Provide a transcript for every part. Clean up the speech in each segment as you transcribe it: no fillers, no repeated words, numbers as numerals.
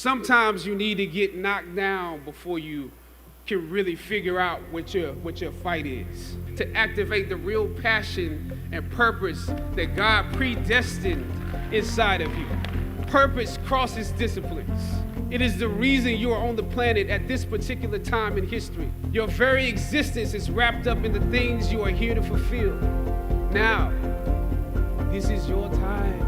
Sometimes you need to get knocked down before you can really figure out what your fight is. To activate the real passion and purpose that God predestined inside of you. Purpose crosses disciplines. It is the reason you are on the planet at this particular time in history. Your very existence is wrapped up in the things you are here to fulfill. Now, this is your time.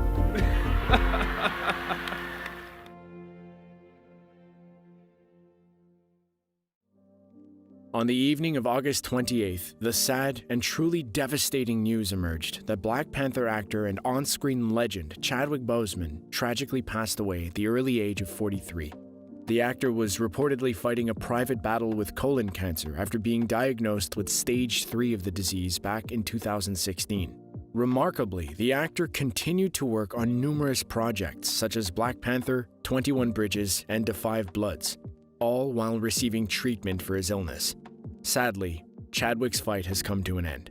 On the evening of August 28th, the sad and truly devastating news emerged that Black Panther actor and on-screen legend Chadwick Boseman tragically passed away at the early age of 43. The actor was reportedly fighting a private battle with colon cancer after being diagnosed with stage 3 of the disease back in 2016. Remarkably, the actor continued to work on numerous projects such as Black Panther, 21 Bridges, and Da 5 Bloods, all while receiving treatment for his illness. Sadly, Chadwick's fight has come to an end.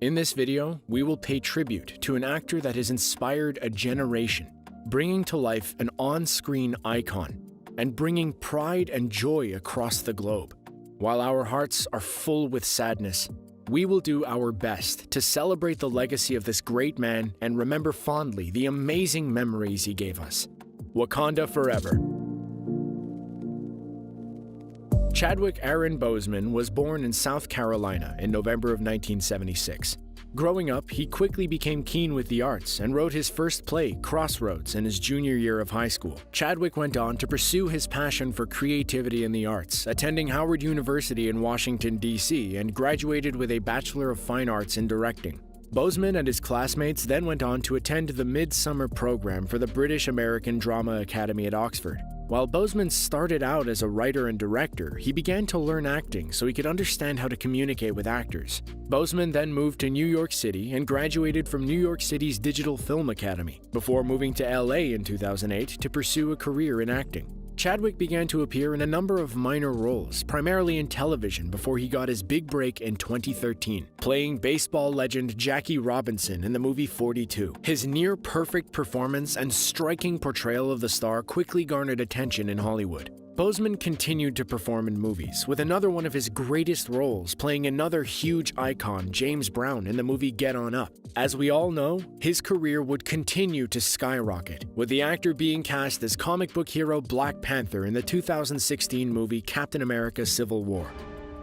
In this video, we will pay tribute to an actor that has inspired a generation, bringing to life an on-screen icon, and bringing pride and joy across the globe. While our hearts are full with sadness, we will do our best to celebrate the legacy of this great man and remember fondly the amazing memories he gave us. Wakanda forever. Chadwick Aaron Boseman was born in South Carolina in November of 1976. Growing up, he quickly became keen with the arts and wrote his first play, Crossroads, in his junior year of high school. Chadwick went on to pursue his passion for creativity in the arts, attending Howard University in Washington, D.C., and graduated with a Bachelor of Fine Arts in Directing. Boseman and his classmates then went on to attend the Midsummer program for the British American Drama Academy at Oxford. While Boseman started out as a writer and director, he began to learn acting so he could understand how to communicate with actors. Boseman then moved to New York City and graduated from New York City's Digital Film Academy, before moving to LA in 2008 to pursue a career in acting. Chadwick began to appear in a number of minor roles, primarily in television, before he got his big break in 2013, playing baseball legend Jackie Robinson in the movie 42. His near-perfect performance and striking portrayal of the star quickly garnered attention in Hollywood. Boseman continued to perform in movies, with another one of his greatest roles playing another huge icon, James Brown, in the movie Get On Up. As we all know, his career would continue to skyrocket, with the actor being cast as comic book hero Black Panther in the 2016 movie Captain America: Civil War.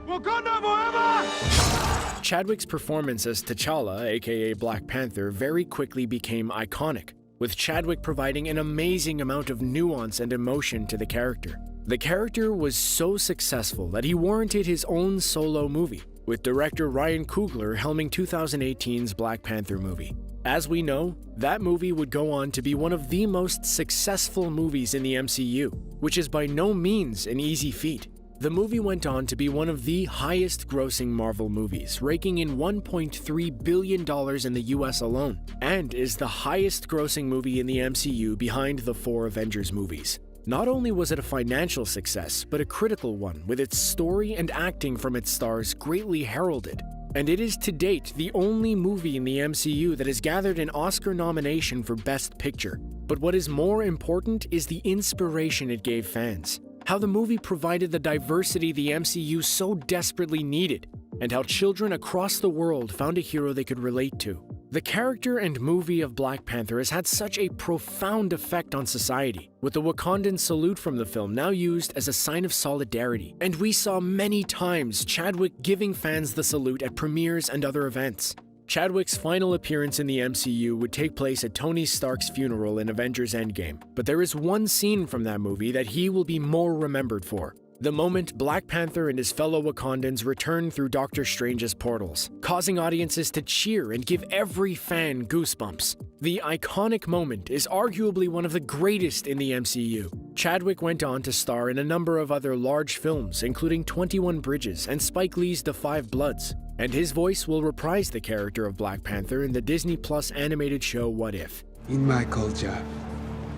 Wakanda forever! Chadwick's performance as T'Challa, aka Black Panther, very quickly became iconic, with Chadwick providing an amazing amount of nuance and emotion to the character. The character was so successful that he warranted his own solo movie, with director Ryan Coogler helming 2018's Black Panther movie. As we know, that movie would go on to be one of the most successful movies in the MCU, which is by no means an easy feat. The movie went on to be one of the highest-grossing Marvel movies, raking in $1.3 billion in the US alone, and is the highest-grossing movie in the MCU behind the 4 Avengers movies. Not only was it a financial success, but a critical one, with its story and acting from its stars greatly heralded. And it is to date the only movie in the MCU that has gathered an Oscar nomination for Best Picture. But what is more important is the inspiration it gave fans. How the movie provided the diversity the MCU so desperately needed, and how children across the world found a hero they could relate to. The character and movie of Black Panther has had such a profound effect on society, with the Wakandan salute from the film now used as a sign of solidarity. And we saw many times Chadwick giving fans the salute at premieres and other events. Chadwick's final appearance in the MCU would take place at Tony Stark's funeral in Avengers Endgame, but there is one scene from that movie that he will be more remembered for. The moment Black Panther and his fellow Wakandans return through Doctor Strange's portals, causing audiences to cheer and give every fan goosebumps. The iconic moment is arguably one of the greatest in the MCU. Chadwick went on to star in a number of other large films, including 21 Bridges and Spike Lee's Da 5 Bloods, and his voice will reprise the character of Black Panther in the Disney Plus animated show What If. In my culture,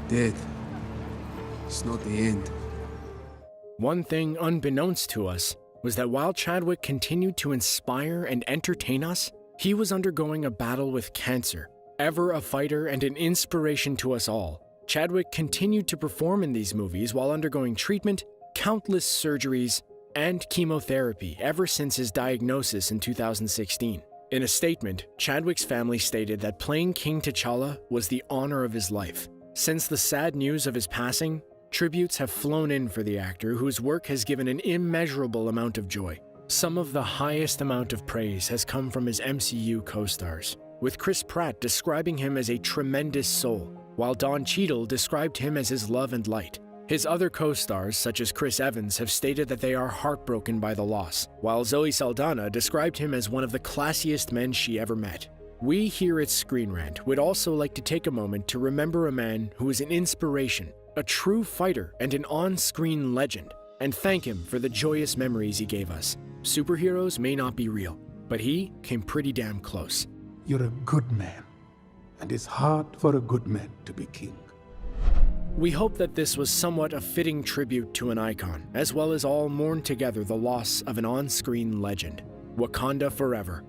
death is not the end. One thing unbeknownst to us was that while Chadwick continued to inspire and entertain us, he was undergoing a battle with cancer. Ever a fighter and an inspiration to us all, Chadwick continued to perform in these movies while undergoing treatment, countless surgeries, and chemotherapy ever since his diagnosis in 2016. In a statement, Chadwick's family stated that playing King T'Challa was the honor of his life. Since the sad news of his passing, tributes have flown in for the actor, whose work has given an immeasurable amount of joy. Some of the highest amount of praise has come from his MCU co-stars, with Chris Pratt describing him as a tremendous soul, while Don Cheadle described him as his love and light. His other co-stars, such as Chris Evans, have stated that they are heartbroken by the loss, while Zoe Saldana described him as one of the classiest men she ever met. We here at Screen Rant would also like to take a moment to remember a man who is an inspiration, a true fighter, and an on-screen legend, and thank him for the joyous memories he gave us. Superheroes may not be real, but he came pretty damn close. You're a good man, and it's hard for a good man to be king. We hope that this was somewhat a fitting tribute to an icon, as well as all mourn together the loss of an on-screen legend. Wakanda forever.